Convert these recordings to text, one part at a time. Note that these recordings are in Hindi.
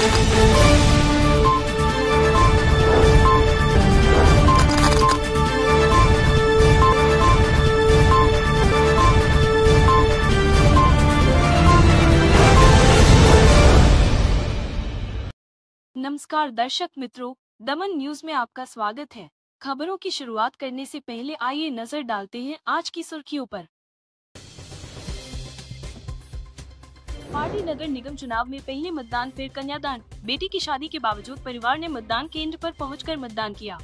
नमस्कार दर्शक मित्रों, दमन न्यूज में आपका स्वागत है। खबरों की शुरुआत करने से पहले आइए नजर डालते हैं आज की सुर्खियों पर। पार्टी नगर निगम चुनाव में पहले मतदान फिर कन्यादान। बेटी की शादी के बावजूद परिवार ने मतदान केंद्र पर पहुंचकर मतदान किया।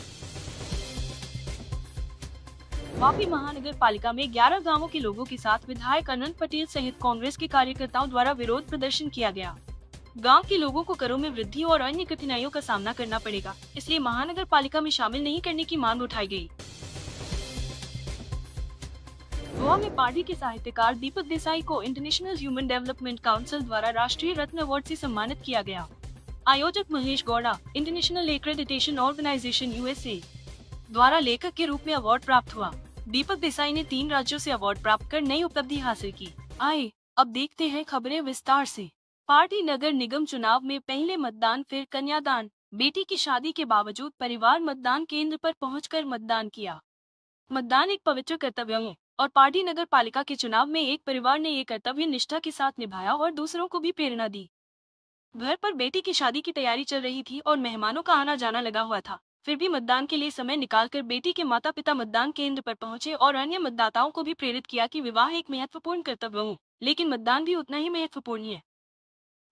वापी महानगर पालिका में 11 गांवों के लोगों के साथ विधायक अनंत पटेल सहित कांग्रेस के कार्यकर्ताओं द्वारा विरोध प्रदर्शन किया गया। गांव के लोगों को करों में वृद्धि और अन्य कठिनाइयों का सामना करना पड़ेगा, इसलिए महानगर पालिका में शामिल नहीं करने की मांग उठाई गई। गोवा में पार्टी के साहित्यकार दीपक देसाई को इंटरनेशनल ह्यूमन डेवलपमेंट काउंसिल द्वारा राष्ट्रीय रत्न अवार्ड से सम्मानित किया गया। आयोजक Mahesh Gowda, international accreditation organisation USA द्वारा लेखक के रूप में अवार्ड प्राप्त हुआ। दीपक देसाई ने 3 राज्यों से अवार्ड प्राप्त कर नई उपलब्धि हासिल की। आइए अब देखते हैं खबरें विस्तार से। पार्टी नगर निगम चुनाव में पहले मतदान फिर कन्यादान। बेटी की शादी के बावजूद परिवार मतदान केंद्र पर पहुंचकर मतदान किया। मतदान एक पवित्र कर्तव्य है और पार्टी नगर पालिका के चुनाव में एक परिवार ने ये कर्तव्य निष्ठा के साथ निभाया और दूसरों को भी प्रेरणा दी। घर पर बेटी की शादी की तैयारी चल रही थी और मेहमानों का आना जाना लगा हुआ था। फिर भी मतदान के लिए समय निकालकर बेटी के माता पिता मतदान केंद्र पर पहुंचे और अन्य मतदाताओं को भी प्रेरित किया कि विवाह एक महत्वपूर्ण कर्तव्य है, लेकिन मतदान भी उतना ही महत्वपूर्ण है।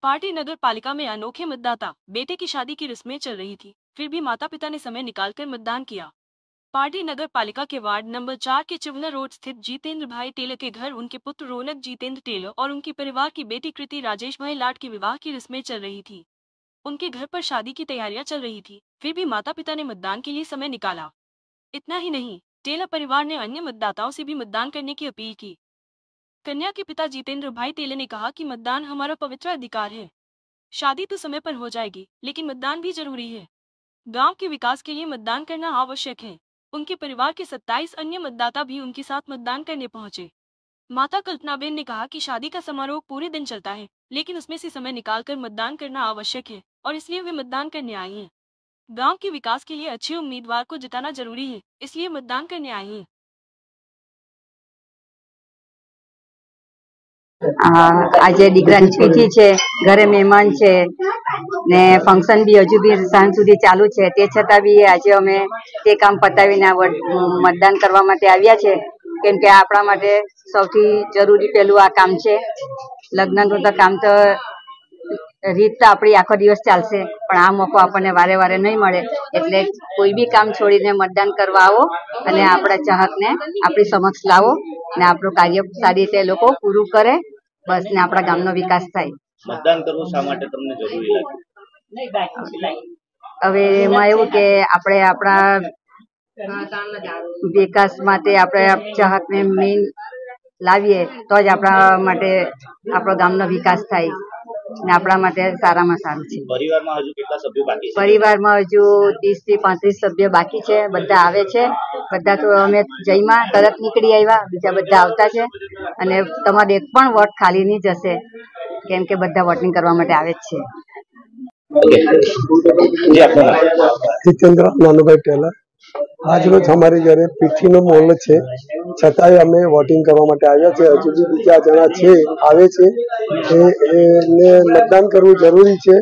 पार्टी नगर पालिका में अनोखे मतदाता। बेटे की शादी की रस्में चल रही थी, फिर भी माता पिता ने समय निकालकर मतदान किया। पार्टी नगर पालिका के वार्ड नंबर 4 के चिवला रोड स्थित जितेंद्र भाई टेलर के घर उनके पुत्र रौनक जितेंद्र टेलर और उनके परिवार की बेटी कृति राजेश भाई लाड के विवाह की रस्में चल रही थी। उनके घर पर शादी की तैयारियां चल रही थी, फिर भी माता पिता ने मतदान के लिए समय निकाला। इतना ही नहीं, टेलर परिवार ने अन्य मतदाताओं से भी मतदान करने की अपील की। कन्या के पिता जितेंद्र भाई टेलर ने कहा कि मतदान हमारा पवित्र अधिकार है। शादी तो समय पर हो जाएगी, लेकिन मतदान भी जरूरी है। गांव के विकास के लिए मतदान करना आवश्यक है। उनके परिवार के 27 अन्य मतदाता भी उनके साथ मतदान करने पहुंचे। माता कल्पनाबेन ने कहा कि शादी का समारोह पूरे दिन चलता है, लेकिन उसमें से समय निकालकर मतदान करना आवश्यक है और इसलिए वे मतदान करने आई हैं। गांव के विकास के लिए अच्छे उम्मीदवार को जिताना जरूरी है, इसलिए मतदान करने आई हैं। આજે દીકરાની પીઠી છે, ઘરે મહેમાન છે ને ફંક્શન બી હજુ બી સાંજ સુધી ચાલુ છે, તે છતાં બી આજે અમે તે કામ પતાવીને મતદાન કરવા માટે આવ્યા છે, કેમ કે આપણા માટે સૌથી જરૂરી પેલું આ કામ છે। લગ્નનું તો કામ તો રીત તો આપણી આખો દિવસ ચાલશે, પણ આ મોકો આપણને વારે વારે નહીં મળે, એટલે કોઈ બી કામ છોડીને મતદાન કરવા આવો અને આપણા ચાહકને આપણી સમક્ષ લાવો ને આપણું કાર્ય સારી રીતે લોકો પૂરું કરે, બસ ને આપણા ગામનો વિકાસ થાય। મતદાન કરવું શા માટે તમને જરૂરી લાગે? હવે એમાં એવું કે આપણે આપણા વિકાસ માટે આપણે ચાહકને મેઇન લાવીએ તો જ આપણા માટે આપણો ગામનો વિકાસ થાય ને આપણા માટે સારામાં સારું છે। પરિવારમાં હજુ કેટલા સભ્યો બાકી છે? પરિવારમાં હજુ 30 થી 35 સભ્યો બાકી છે। બધા આવે છે, બધા તો અમે જઈમાં તરત નીકળી આવ્યા, બીજા બધા આવતા છે અને તમારે એક પણ વોટ ખાલી નહીં જશે, કેમ કે બધા વોટિંગ કરવા માટે આવે જ છે। जितेंद्र नानुभाई टेलर। आज रोज हमारे घरे पीठीनो मोहल्लो छे, छतांय अमे वोटिंग करवा माटे आव्या छे। हजू बी बीजा जणा छे आवे छे ने मतदान करવું जरूरी छे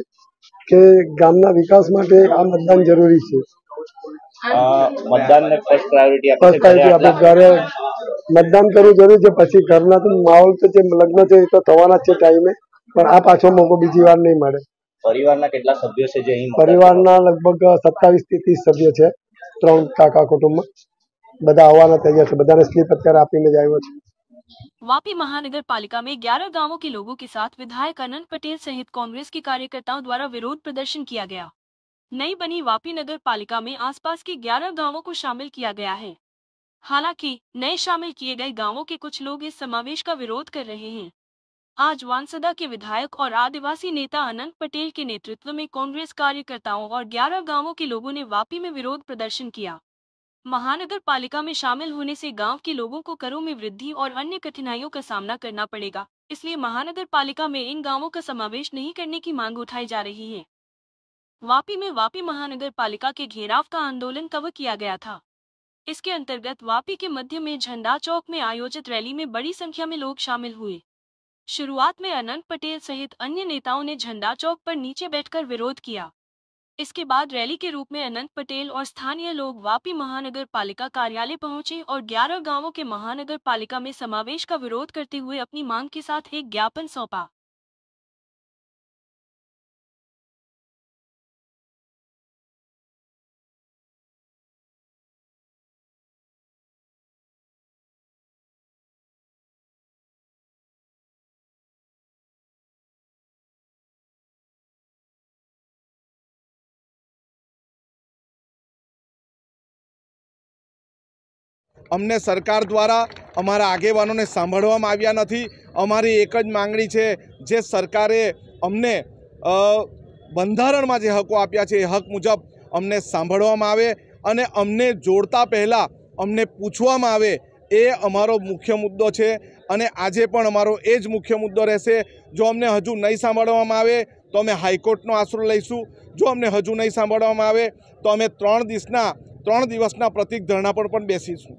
के गामना विकास माटे आ मतदान जरूरी छे। मतदान ने फर्स्ट प्रायोरिटी आपणे घरे मतदान करવું जरूरी छे, પછી ઘરના તો માહોલ તો જે લગ્ન છે એ તો થવાના જ છે ટાઈમે, પણ આ પાછો મોકો બીજી વાર નહીં મળે। પરિવારના કેટલા સભ્યો છે જે અહીં? પરિવારના લગભગ 27 થી 30 સભ્યો છે, 3 કાકા કુટુંબમાં। બધા આવવાના તૈયાર છે, બધાને સ્લીપ અત્યારે આપીને જ આવ્યો છે। वापी महानगर पालिका में 11 गांवों के लोगों के साथ विधायक अनंत पटेल सहित कांग्रेस के कार्यकर्ताओं द्वारा विरोध प्रदर्शन किया गया। नई बनी वापी नगर पालिका में आसपास के 11 गांवों को शामिल किया गया है। हालांकि नए शामिल किए गए गांवों के कुछ लोग इस समावेश का विरोध कर रहे हैं। आज वानसदा के विधायक और आदिवासी नेता अनंत पटेल के नेतृत्व में कांग्रेस कार्यकर्ताओं और 11 गांवों के लोगों ने वापी में विरोध प्रदर्शन किया। महानगर पालिका में शामिल होने से गांव के लोगों को करों में वृद्धि और अन्य कठिनाइयों का सामना करना पड़ेगा, इसलिए महानगर पालिका में इन गांवों का समावेश नहीं करने की मांग उठाई जा रही है। वापी में वापी महानगर पालिका के घेराव का आंदोलन कवर किया गया था। इसके अंतर्गत वापी के मध्य में झंडा चौक में आयोजित रैली में बड़ी संख्या में लोग शामिल हुए। शुरुआत में अनंत पटेल सहित अन्य नेताओं ने झंडा चौक पर नीचे बैठकर विरोध किया। इसके बाद रैली के रूप में अनंत पटेल और स्थानीय लोग वापी महानगर पालिका कार्यालय पहुंचे और 11 गांवों के महानगर पालिका में समावेश का विरोध करते हुए अपनी मांग के साथ एक ज्ञापन सौंपा। અમને સરકાર દ્વારા અમારા આગેવાનોને સાંભળવામાં આવ્યા નથી। અમારી એક જ માંગણી છે, જે સરકારે અમને બંધારણમાં જે હકો આપ્યા છે એ હક મુજબ અમને સાંભળવામાં આવે અને અમને જોડતા પહેલાં અમને પૂછવામાં આવે, એ અમારો મુખ્ય મુદ્દો છે અને આજે પણ અમારો એ જ મુખ્ય મુદ્દો રહેશે। જો અમને હજુ નહીં સાંભળવામાં આવે તો અમે હાઈકોર્ટનો આશરો લઈશું। જો અમને હજુ નહીં સાંભળવામાં આવે તો અમે 3 દિવસના પ્રતિક ધરણા પર પણ બેસીશું।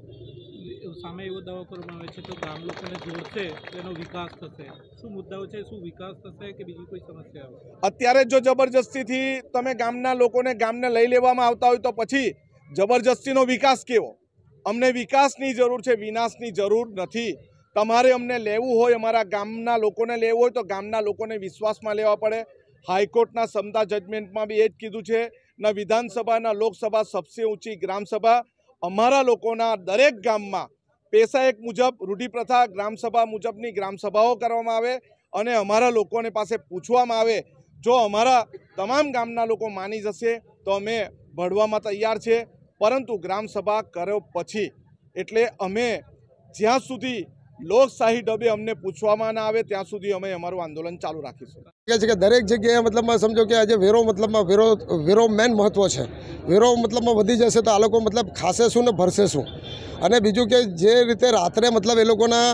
સામે એવો દાવો કરવામાં આવે છે તો ગામ લોકોને જોડશે તો એનો વિકાસ થશે। શું મુદ્દાઓ છે, શું વિકાસ થશે કે બીજી કોઈ સમસ્યા આવે? અત્યારે જો જબરજસ્તીથી તમે ગામના લોકોને ગામને લઈ લેવામાં આવતા હોય તો પછી જબરજસ્તીનો વિકાસ કેવો? અમને વિકાસની જરૂર છે, વિનાશની જરૂર નથી। તમારે અમને લેવું હોય, અમારા ગામના લોકોને લેવું હોય તો ગામના લોકોને વિશ્વાસમાં લેવા પડે। હાઈકોર્ટના સમતા જજમેન્ટમાં બી એ જ કીધું છે, ના વિધાનસભા ના લોકસભા સબસે ઊંચી ગ્રામસભા। અમારા લોકોના દરેક ગામમાં પેશા એક મુજબ રૂઢિપ્રથા ગ્રામસભા મુજબની ગ્રામસભાઓ કરવામાં આવે અને અમારા લોકોને પાસે પૂછવામાં આવે। જો અમારા તમામ ગામના લોકો માની જશે તો અમે ભળવામાં તૈયાર છે, પરંતુ ગ્રામસભા કર્યો પછી એટલે અમે જ્યાં સુધી લોકશાહી ઢબે અમને પૂછવામાં ના આવે ત્યાં સુધી અમે અમારું આંદોલન ચાલુ રાખીશું। દરેક જગ્યાએ મતલબમાં સમજો કે આજે વેરો મતલબમાં વેરો મેન મહત્વ છે। વેરો મતલબમાં વધી જશે તો આ લોકો મતલબ ખાશે શું ને ભરશે શું? અને બીજું કે જે રીતે રાત્રે મતલબ એ લોકોના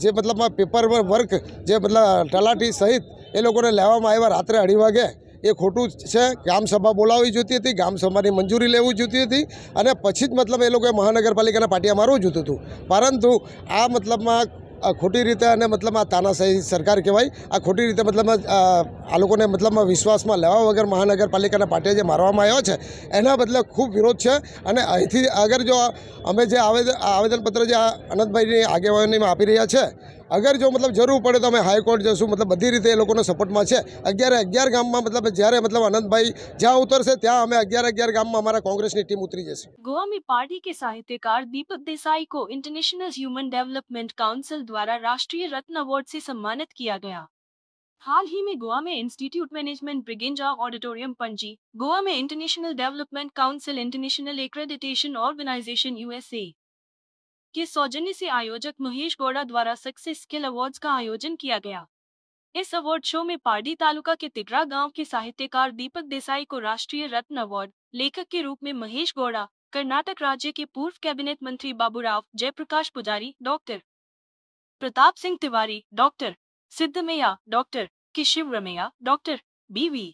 જે મતલબમાં પેપર વર્ક જે મતલબ તલાટી સહિત એ લોકોને લેવામાં આવ્યા રાત્રે 2:30 વાગે, એ ખોટું છે। ગ્રામસભા બોલાવવી જોઈતી હતી, ગ્રામસભાની મંજૂરી લેવી જોઈતી હતી અને પછી જ મતલબ એ લોકોએ મહાનગરપાલિકાના પાટિયા મારવું જોઈતું હતું। પરંતુ આ મતલબમાં ખોટી રીતે અને મતલબમાં તાનાશાહી સરકાર કહેવાય, આ ખોટી રીતે મતલબમાં આ લોકોને મતલબમાં વિશ્વાસમાં લેવા વગર મહાનગરપાલિકાના પાટિયા જે મારવામાં આવ્યો છે એના બદલે ખૂબ વિરોધ છે। અને અહીંથી અગર જો અમે જે આવેદનપત્ર જે અનંતભાઈની આગેવાનીમાં આપી રહ્યા છે, અગર જો મતલબ જરૂર પડે તો અમે હાઈકોર્ટ જશું। મતલબ બધી રીતે એ લોકોનો સપોર્ટમાં છે। 11 ગામમાં મતલબ જ્યારે મતલબ અનંતભાઈ જ્યાં ઉતરશે ત્યાં અમે 11 ગામમાં અમારા कांग्रेसની टीम उतरी जैसे। गोवा में पार्टी के साहित्यकार दीपक देसाई को इंटरनेशनल ह्यूमन डेवलपमेंट काउंसिल द्वारा राष्ट्रीय रत्न अवार्ड से सम्मानित किया गया। हाल ही में गोवा में institute management Braganza auditorium Panaji, Goa में international development council international accreditation organisation USA के सौजन्य से आयोजक महेश गौड़ा द्वारा सक्सेस स्किल अवार्ड्स का आयोजन किया गया। इस अवार्ड शो में पारडी तालुका के तिगरा गांव के साहित्यकार दीपक देसाई को राष्ट्रीय रत्न अवार्ड, लेखक के रूप में महेश गौड़ा, कर्नाटक राज्य के पूर्व कैबिनेट मंत्री Baburao Jayaprakash Pujari, doctor Pratap Singh Tiwari, doctor Siddamaiah, doctor K Shivaramaiah, doctor B V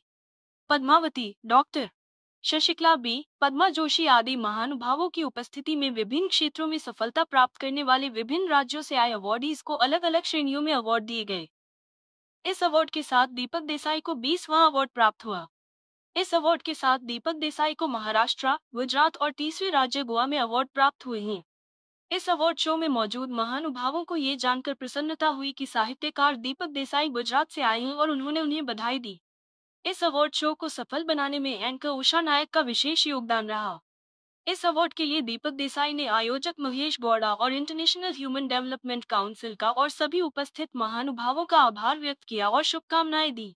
Padmavati, doctor Shashikala B, Padma Joshi आदि महानुभावों की उपस्थिति में विभिन्न क्षेत्रों में सफलता प्राप्त करने वाले विभिन्न राज्यों से आए अवार्डीज को अलग अलग श्रेणियों में अवार्ड दिए गए। इस अवार्ड के साथ दीपक देसाई को 20वां अवार्ड प्राप्त हुआ। इस अवार्ड के साथ दीपक देसाई को महाराष्ट्र, गुजरात और तीसरे राज्य गोवा में अवार्ड प्राप्त हुए हैं। इस अवार्ड शो में मौजूद महानुभावों को ये जानकर प्रसन्नता हुई कि साहित्यकार दीपक देसाई गुजरात से आए हैं और उन्होंने उन्हें बधाई दी। इस अवार्ड शो को सफल बनाने में एंकर उषा नायक का विशेष योगदान रहा। इस अवार्ड के लिए दीपक देसाई ने आयोजक महेश गौड़ा और इंटरनेशनल ह्यूमन डेवलपमेंट काउंसिल का और सभी उपस्थित महानुभावों का आभार व्यक्त किया और शुभकामनाएं दी।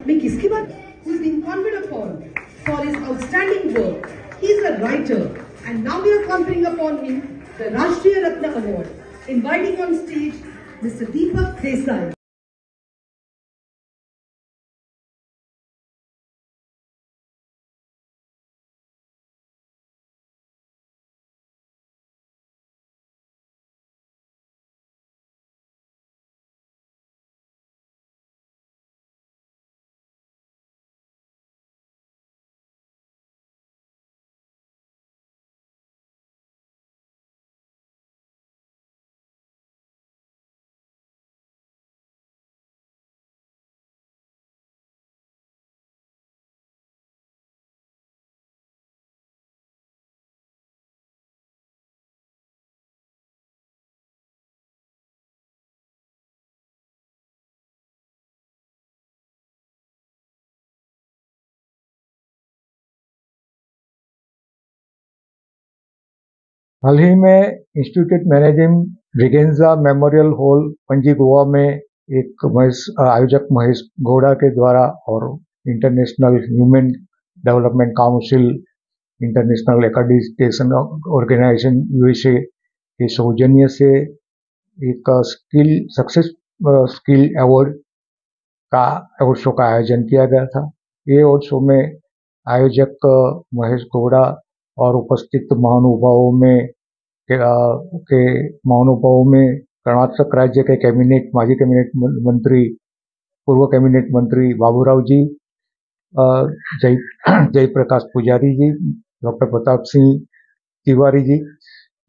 मैं किसकी बात? Who is being conferred upon for his outstanding work. He is a writer, and now we are conferring upon him the Rashtriya Ratna Award. Inviting on stage Mr. Deepak Desai. हाल ही में institute managing Braganza memorial hall Panaji Goa में एक आयोजक महेश गौड़ा के द्वारा और international human development council, international accreditation organisation USA के सौजन्य से एक सक्सेस स्किल अवार्ड शो का आयोजन किया गया था। ये अवार्ड शो में आयोजक महेश गौड़ा और उपस्थित महानुभावों में कर्नाटक राज्य के माजी कैबिनेट मंत्री, पूर्व कैबिनेट मंत्री बाबूराव जी, जयप्रकाश पुजारी जी, doctor Pratap Singh Tiwari ji,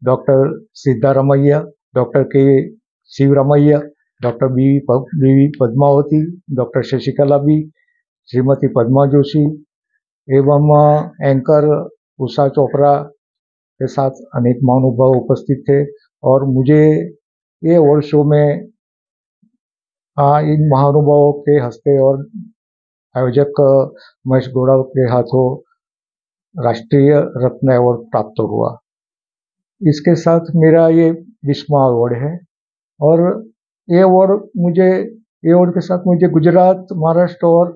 doctor Siddaramaiah, doctor के शिवरामैया, doctor B V Padmavati, doctor Shashikala B, Shrimati Padma Joshi एवं एंकर उषा चोपड़ा के साथ अनेक महानुभाव उपस्थित थे। और मुझे ये अवार्ड शो में इन महानुभावों के हस्ते और आयोजक महेश गौड़ा के हाथों राष्ट्रीय रत्न अवार्ड प्राप्त हुआ। इसके साथ मेरा ये 20वां अवार्ड है और ये अवार्ड के साथ मुझे गुजरात, महाराष्ट्र और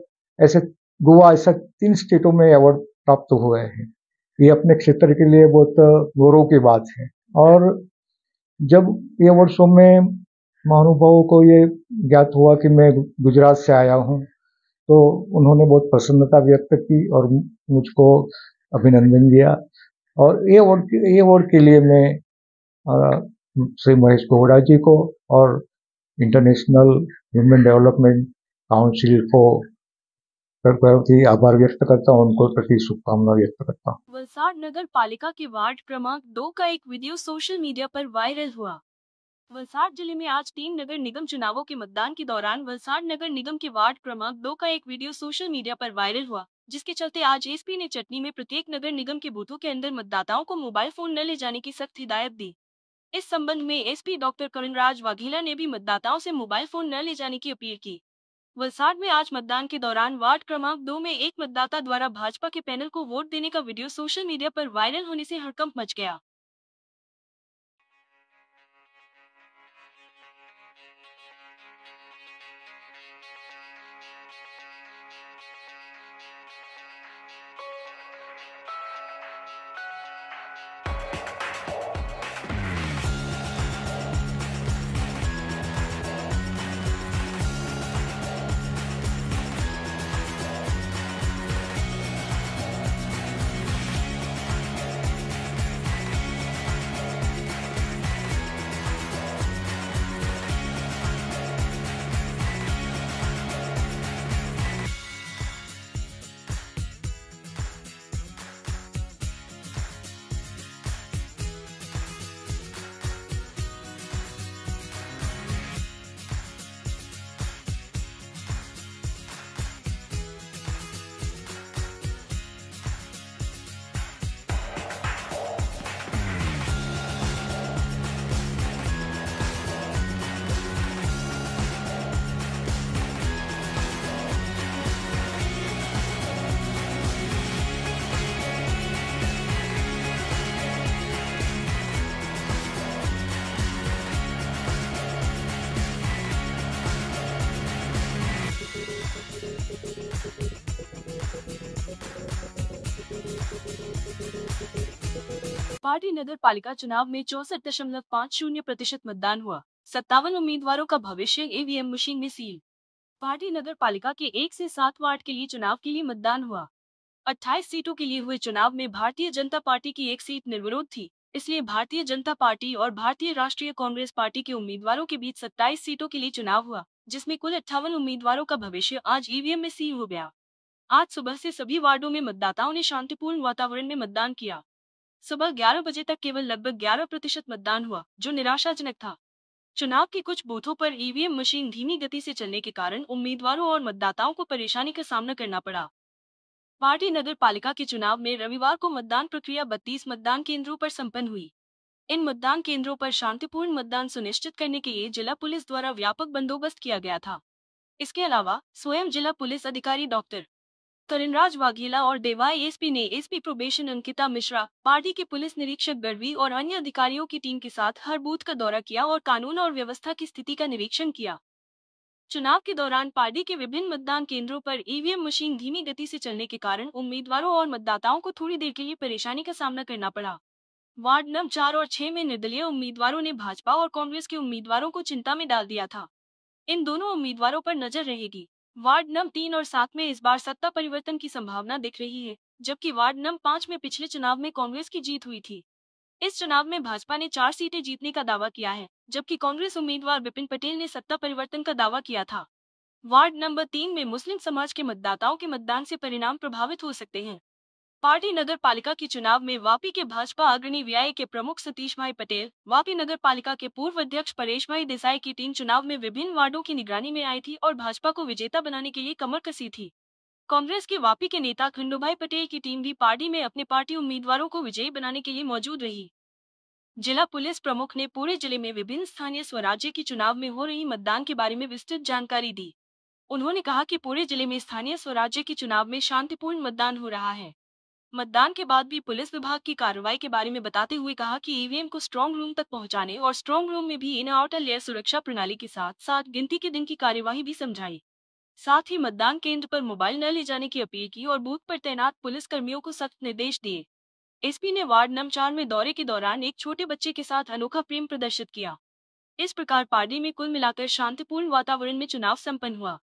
गोवा ऐसा 3 स्टेटों में अवार्ड प्राप्त हुए हैं। ये अपने क्षेत्र के लिए बहुत गौरव की बात है। और जब ये अवार्ड शो में महानुभावों को ये ज्ञात हुआ कि मैं गुजरात से आया हूँ तो उन्होंने बहुत प्रसन्नता व्यक्त की और मुझको अभिनंदन दिया। और ये अवार्ड के लिए मैं श्री महेश गौड़ा जी को और इंटरनेशनल ह्यूमन डेवलपमेंट काउंसिल को बहुत ही आभार व्यक्त करता हूँ, उनको प्रति शुभकामना व्यक्त करता हूँ। वलसाड नगर पालिका के वार्ड क्रमांक 2 का एक वीडियो सोशल मीडिया पर वायरल हुआ। वलसाड जिले में आज 3 नगर निगम चुनावों के मतदान के दौरान वलसाड नगर निगम के वार्ड क्रमांक 2 का एक वीडियो सोशल मीडिया पर वायरल हुआ, जिसके चलते आज एसपी ने चटनी में प्रत्येक नगर निगम के बूथों के अंदर मतदाताओं को मोबाइल फोन न ले जाने की सख्त हिदायत दी। इस संबंध में एसपी डॉक्टर करुणराज वाघेला ने भी मतदाताओं से मोबाइल फोन न ले जाने की अपील की। वलसाड में आज मतदान के दौरान वार्ड क्रमांक 2 में एक मतदाता द्वारा भाजपा के पैनल को वोट देने का वीडियो सोशल मीडिया पर वायरल होने से हड़कंप मच गया। पार्टी नगर पालिका चुनाव में 64.50% मतदान हुआ। 57 उम्मीदवारों का भविष्य ईवीएम मशीन में सील। पार्टी नगर पालिका के 1 से 7 वार्ड के लिए चुनाव के लिए मतदान हुआ। 28 सीटों के लिए हुए चुनाव में भारतीय जनता पार्टी की 1 सीट निर्विरोध थी, इसलिए भारतीय जनता पार्टी और भारतीय राष्ट्रीय कांग्रेस पार्टी के उम्मीदवारों के बीच 27 सीटों के लिए चुनाव हुआ, जिसमें कुल 58 उम्मीदवारों का भविष्य आज ईवीएम में सील हो गया। आज सुबह से सभी वार्डों में मतदाताओं ने शांतिपूर्ण वातावरण में मतदान किया। सुबह 11 बजे तक केवल लगभग 11% मतदान हुआ, जो निराशाजनक था। चुनाव के कुछ बूथों पर ईवीएम मशीन धीमी गति से चलने के कारण उम्मीदवारों और मतदाताओं को परेशानी का सामना करना पड़ा। पार्टी नगर पालिका के चुनाव में रविवार को मतदान प्रक्रिया 32 मतदान केंद्रों पर संपन्न हुई। इन मतदान केंद्रों पर शांतिपूर्ण मतदान सुनिश्चित करने के लिए जिला पुलिस द्वारा व्यापक बंदोबस्त किया गया था। इसके अलावा स्वयं जिला पुलिस अधिकारी डॉक्टर करिणराज वाघेला और देवाई एसपी ने SP probation Ankita Mishra, party के पुलिस निरीक्षक गढ़वी और अन्य अधिकारियों की टीम के साथ हर बूथ का दौरा किया और कानून और व्यवस्था की स्थिति का निरीक्षण किया। चुनाव के दौरान पार्टी के विभिन्न मतदान केंद्रों पर ईवीएम मशीन धीमी गति से चलने के कारण उम्मीदवारों और मतदाताओं को थोड़ी देर के लिए परेशानी का सामना करना पड़ा। वार्ड नंबर 4 और 6 में निर्दलीय उम्मीदवारों ने भाजपा और कांग्रेस के उम्मीदवारों को चिंता में डाल दिया था। इन दोनों उम्मीदवारों पर नजर रहेगी। वार्ड नंबर 3 और 7 में इस बार सत्ता परिवर्तन की संभावना दिख रही है, जबकि वार्ड नंबर 5 में पिछले चुनाव में कांग्रेस की जीत हुई थी। इस चुनाव में भाजपा ने 4 सीटें जीतने का दावा किया है, जबकि कांग्रेस उम्मीदवार विपिन पटेल ने सत्ता परिवर्तन का दावा किया था। वार्ड नंबर 3 में मुस्लिम समाज के मतदाताओं के मतदान से परिणाम प्रभावित हो सकते हैं। पार्टी नगर पालिका के चुनाव में वापी के भाजपा अग्रणी वीआई के प्रमुख सतीश भाई पटेल, वापी नगर पालिका के पूर्व अध्यक्ष परेश भाई देसाई की टीम चुनाव में विभिन्न वार्डों की निगरानी में आई थी और भाजपा को विजेता बनाने के लिए कमर कसी थी। कांग्रेस के वापी के नेता खंडूभाई पटेल की टीम भी पार्टी में अपने पार्टी उम्मीदवारों को विजयी बनाने के लिए मौजूद रही। जिला पुलिस प्रमुख ने पूरे जिले में विभिन्न स्थानीय स्वराज्य के चुनाव में हो रही मतदान के बारे में विस्तृत जानकारी दी। उन्होंने कहा कि पूरे जिले में स्थानीय स्वराज्य के चुनाव में शांतिपूर्ण मतदान हो रहा है। मतदान के बाद भी पुलिस विभाग की कार्रवाई के बारे में बताते हुए कहा कि ईवीएम को स्ट्रांग रूम तक पहुंचाने और स्ट्रांग रूम में भी इन आउटर लेयर सुरक्षा प्रणाली के साथ साथ गिनती के दिन की कार्यवाही भी समझाई। साथ ही मतदान केंद्र पर मोबाइल न ले जाने की अपील की और बूथ पर तैनात पुलिस कर्मियों को सख्त निर्देश दिए। एसपी ने वार्ड नंबर 4 में दौरे के दौरान एक छोटे बच्चे के साथ अनोखा प्रेम प्रदर्शित किया। इस प्रकार पार्टी में कुल मिलाकर शांतिपूर्ण वातावरण में चुनाव संपन्न हुआ।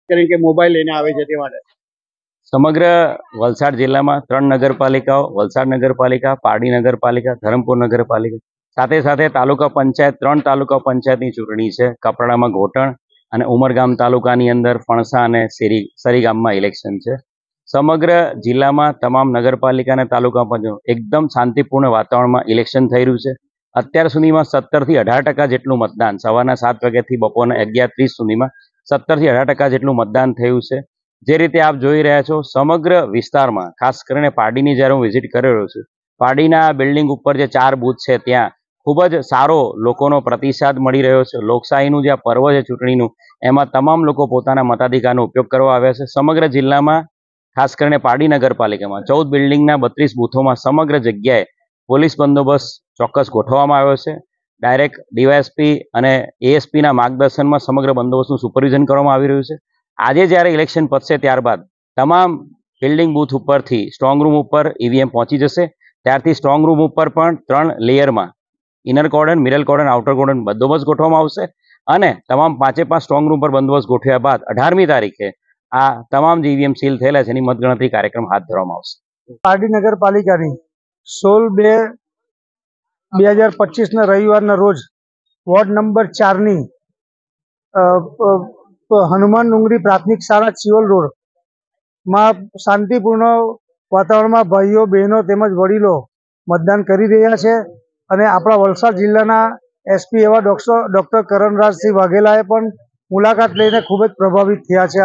કરીને કે મોબાઈલ લઈને આવે છે તે માટે સમગ્ર વલસાડ જિલ્લામાં 3 નગરપાલિકાઓ, વલસાડ નગરપાલિકા, પારડી નગરપાલિકા, ધરમપુર નગરપાલિકા, સાથે સાથે તાલુકા પંચાયત 3 તાલુકા પંચાયતની ચૂંટણી છે. કપરાડામાં ઘોટણ અને ઉમરગામ તાલુકાની અંદર ફણસા અને સરી ગામમાં ઇલેક્શન છે. સમગ્ર જિલ્લામાં તમામ નગરપાલિકા અને તાલુકા પંચાયત એકદમ શાંતિપૂર્ણ વાતાવરણમાં ઇલેક્શન થઈ રહ્યું છે. અત્યાર સુધીમાં 17 થી 18% જેટલું મતદાન સવારના 7 વાગ્યાથી બપોરના 11:30 સુધીમાં 17 થી 18% જેટલું મતદાન થયું છે. જે રીતે આપ જોઈ રહ્યા છો સમગ્ર વિસ્તારમાં ખાસ કરીને પારડીની જ્યારે હું વિઝિટ કરી રહ્યો છું, પારડીના બિલ્ડિંગ ઉપર જે 4 બૂથ છે ત્યાં ખૂબ જ સારો લોકોનો પ્રતિસાદ મળી રહ્યો છે. લોકશાહીનું જે આ પર્વ છે ચૂંટણીનું, એમાં તમામ લોકો પોતાના મતાધિકારનો ઉપયોગ કરવા આવ્યા છે. સમગ્ર જિલ્લામાં ખાસ કરીને પારડી નગરપાલિકામાં 14 બિલ્ડિંગના 32 બૂથોમાં સમગ્ર જગ્યાએ પોલીસ બંદોબસ્ત ચોક્કસ ગોઠવવામાં આવ્યો છે. ડાયરેક્ટ ડીવાયએસપી અને એએસપીના માર્ગદર્શનમાં સમગ્ર બંદોબસ્તનું સુપરવિઝન કરવામાં આવી રહ્યું છે. આજે જ્યારે ઇલેક્શન પતશે ત્યારબાદ તમામ બિલ્ડિંગ બૂથ ઉપરથી સ્ટ્રોંગ રૂમ ઉપર ઈવીએમ પહોંચી જશે. ત્યારથી સ્ટ્રોંગ રૂમ ઉપર પણ 3 લેયરમાં inner cordon, middle cordon, outer cordon બંદોબસ્ત ગોઠવવામાં આવશે અને તમામ 5 સ્ટ્રોંગ રૂમ પર બંદોબસ્ત ગોઠવ્યા બાદ 18મી તારીખે આ તમામ જે ઈવીએમ સીલ થયેલા છે એની મતગણતરી કાર્યક્રમ હાથ ધરવામાં આવશે. પારડી નગરપાલિકાની 16/2/2025 રવિવારના રોજ વોર્ડ નંબર 4ની હનુમાન ડુંગરી પ્રાથમિક શાળા ચિયોલ રોડ માં શાંતિપૂર્ણ વાતાવરણમાં ભાઈઓ બહેનો તેમજ વડીલો મતદાન કરી રહ્યા છે અને આપણા વલસાડ જિલ્લાના એસપી એવા ડોક્ટર કરણરાજસિંહ વાઘેલાએ પણ મુલાકાત લઈને ખૂબ જ પ્રભાવિત થયા છે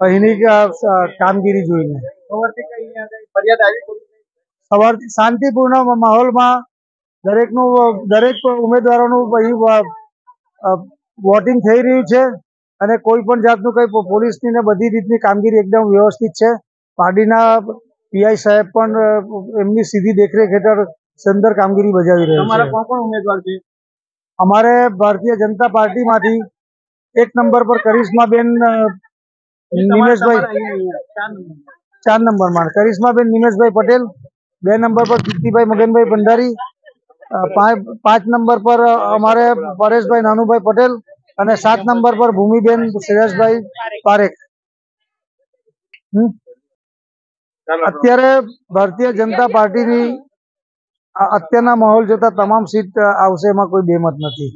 અહીંની કામગીરી જોઈને. સવારથી શાંતિપૂર્ણ માહોલમાં દરેક ઉમેદવારોનું વોટિંગ થઈ રહ્યું છે અને કોઈ પણ જાતનું કઈ પોલીસની ને બધી રીતની કામગીરી એકદમ વ્યવસ્થિત છે. પારડીના પીઆઈ સાહેબ પણ એમની સીધી દેખરેખ હેઠળ સુંદર કામગીરી બજાવી રહ્યા છે. તમારા કોણ ઉમેદવાર છે? અમારે ભારતીય જનતા પાર્ટીમાંથી 1 નંબર પર કરિશ્માબેન નિમેશભાઈ, 4 નંબરમાં કરિશ્માબેન નિમેશભાઈ પટેલ, 2 નંબર પર કીર્તિભાઈ મગનભાઈ ભંડારી, 5 નંબર પર અમારે પરેશભાઈ નાનુભાઈ પટેલ અને 7 નંબર પર ભૂમિબેન શ્રેયસભાઈ પારેખ. અત્યારે ભારતીય જનતા પાર્ટીની અત્યારના માહોલ જોતા તમામ સીટ આવશે, એમાં કોઈ બેમત નથી.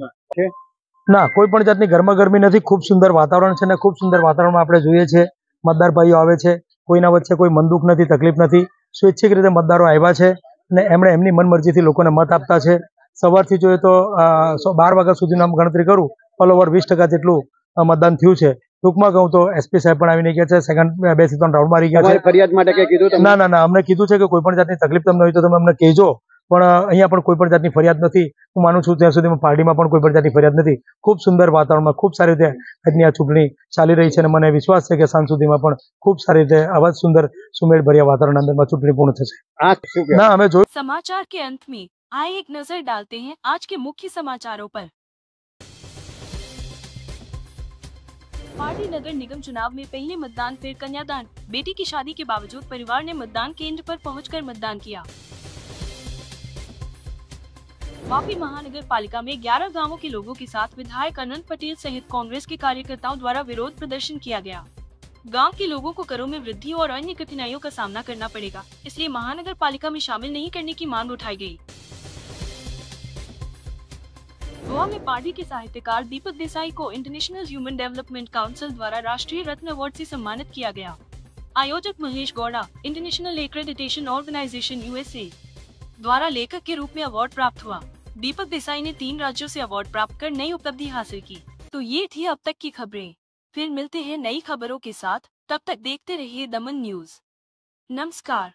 ના, કોઈ પણ જાતની ગરમાગરમી નથી. ખૂબ સુંદર વાતાવરણ છે અને ખૂબ સુંદર વાતાવરણમાં આપણે જોઈએ છીએ મતદાર ભાઈઓ આવે છે. કોઈના વચ્ચે કોઈ મનદુખ નથી, તકલીફ નથી. સ્વૈચ્છિક રીતે મતદારો આવ્યા છે અને એમણે એમની મનમરજીથી લોકોને મત આપતા છે. સવારથી જોઈએ તો 12 વાગ્યા સુધીનું ગણતરી કરું ઓલ ઓવર 20% જેટલું મતદાન થયું છે. ટૂંકમાં કહું તો એસપી સાહેબ પણ આવીને ગયા છે, સેકન્ડ 2 થી 3 રાઉન્ડ મારી ગયા છે. ફરિયાદ માટે કઈ કીધું? ના, અમને કીધું છે કે કોઈ પણ જાતની તકલીફ તમને હોય તો તમે અમને કહેજો, પણ અહીંયા પણ કોઈ પણ જાતની ફરિયાદ નથી. હું માનું છું ત્યાં સુધીમાં પારડીમાં પણ કોઈ પણ જાતની ફરિયાદ નથી. ખૂબ સુંદર વાતાવરણમાં ખૂબ સારી રીતે આજની આ ચૂંટણી ચાલી રહી છે અને મને વિશ્વાસ છે કે સાંજ સુધીમાં પણ ખૂબ સારી રીતે આવા સુંદર સુમેળભર્યા વાતાવરણ અંદરમાં ચૂંટણી પૂર્ણ થશે. ના, અમે જોયું. समाचार के अंत में आइए एक नजर डालते हैं आज के मुख्य समाचारों पर। पारडी नगर निगम चुनाव में पहले मतदान फिर कन्यादान। बेटी की शादी के बावजूद परिवार ने मतदान केंद्र पर पहुंचकर मतदान किया। वापी महानगर पालिका में 11 गांवों के लोगों के साथ विधायक अनंत पटेल सहित कांग्रेस के कार्यकर्ताओं द्वारा विरोध प्रदर्शन किया गया। गांव के लोगों को करों में वृद्धि और अन्य कठिनाइयों का सामना करना पड़ेगा, इसलिए महानगर पालिका में शामिल नहीं करने की मांग उठाई गई। गोवा में पारडी के साहित्यकार दीपक देसाई को इंटरनेशनल ह्यूमन डेवलपमेंट काउंसिल द्वारा राष्ट्रीय रत्न अवार्ड से सम्मानित किया गया। आयोजक Mahesh Gowda, international accreditation organisation USA द्वारा लेखक के रूप में अवार्ड प्राप्त हुआ। दीपक देसाई ने 3 राज्यों से अवार्ड प्राप्त कर नई उपलब्धि हासिल की। तो ये थी अब तक की खबरें। फिर मिलते हैं नई खबरों के साथ, तब तक देखते रहिए दमन न्यूज। नमस्कार।